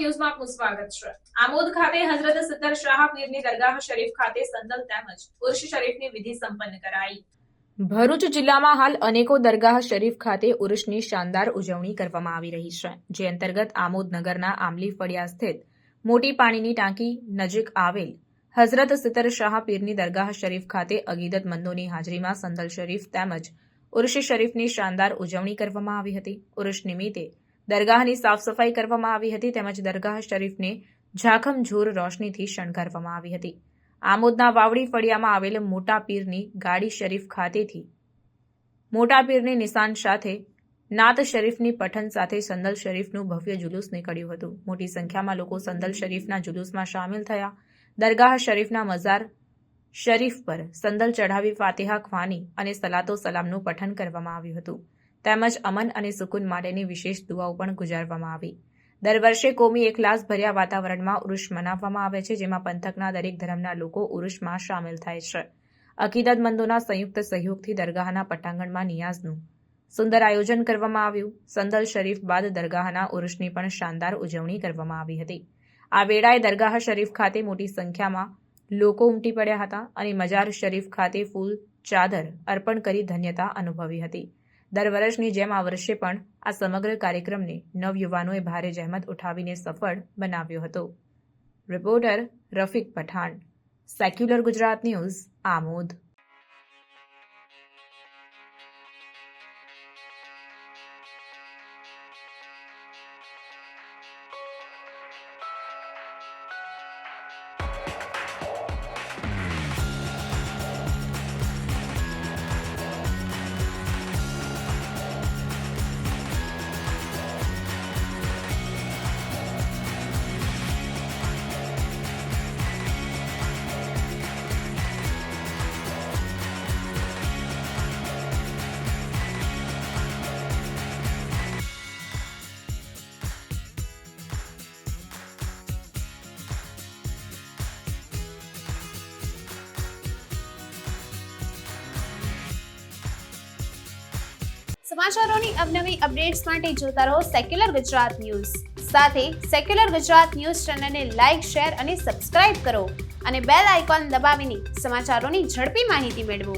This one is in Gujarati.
ન્યૂઝમાં આપનું સ્વાગત છે। આમોદ ખાતે હઝરત સત્તર શાહ પીરની દરગાહ શરીફ ખાતે સંદલ તેમજ ઉર્સ શરીફની વિધિ સંપન્ન કરાઈ। ભરૂચ જિલ્લામાં હાલ અનેકો દરગાહ શરીફ ખાતે ઉર્સની શાનદાર ઉજવણી કરવામાં આવી રહી છે, જે અંતર્ગત આમોદ નગરના આંબલી ફળિયા સ્થિત મોટી પાણીની ટાંકી નજીક આવેલ હઝરત સત્તર શાહ પીરની દરગાહ શરીફ ખાતે અકીદતમંદોની હાજરીમાં સંદલ શરીફ તેમજ ઉર્સ શરીફની શાનદાર ઉજવણી કરવામાં આવી હતી। ઉર્સ નિમિત્તે દરગાહની સાફ સફાઈ કરવામાં આવી હતી તેમજ દરગાહ શરીફને ઝાખમઝૂર રોશનીથી શણગારવામાં આવી હતી। આમોદના વાવડી ફળિયામાં આવેલ મોટા પીરની ગાડી શરીફ ખાતેથી મોટા પીરની નિશાન સાથે નાત શરીફની પઠન સાથે સંદલ શરીફનું ભવ્ય જુલુસ નીકળ્યું હતું। મોટી સંખ્યામાં લોકો સંદલ શરીફના જુલુસમાં સામેલ થયા। દરગાહ શરીફના મઝાર શરીફ પર સંદલ ચઢાવી ફાતિહા ખ્વાની અને સલાતો સલામનું પઠન કરવામાં આવ્યું હતું તેમજ અમન અને સુકૂન માટેની વિશેષ દુઆઓ પણ ગુજારવામાં આવી। દર વર્ષે કોમી એકલાસ ભર્યા વાતાવરણમાં ઉર્સ મનાવવામાં આવે છે, જેમાં પંથકના દરેક ધર્મના લોકો ઉર્સમાં સામેલ થાય છે। અકીદતમંદોના સંયુક્ત સહયોગથી દરગાહના પટાંગણમાં નિયાઝનું સુંદર આયોજન કરવામાં આવ્યું। સંદલ શરીફ બાદ દરગાહના ઉર્સની પણ શાનદાર ઉજવણી કરવામાં આવી હતી। આ વેળાએ દરગાહ શરીફ ખાતે મોટી સંખ્યામાં લોકો ઉમટી પડ્યા હતા અને મજાર શરીફ ખાતે ફૂલ ચાદર અર્પણ કરી ધન્યતા અનુભવી હતી। દર વર્ષની જેમ આ વર્ષે પણ આ સમગ્ર કાર્યક્રમને નવયુવાનોએ ભારે જહેમત ઉઠાવીને સફળ બનાવ્યો હતો। Reporter Rafiq Pathan, secular Gujarat news, Amod. સમાચારોની અવનવી અપડેટ્સ માટે જોતા રહો સેક્યુલર ગુજરાત ન્યૂઝ। સાથે સેક્યુલર ગુજરાત ન્યૂઝ ચેનલને લાઇક, શેર અને સબસ્ક્રાઇબ કરો અને બેલ આઇકોન દબાવીને સમાચારોની ઝડપી માહિતી મેળવો।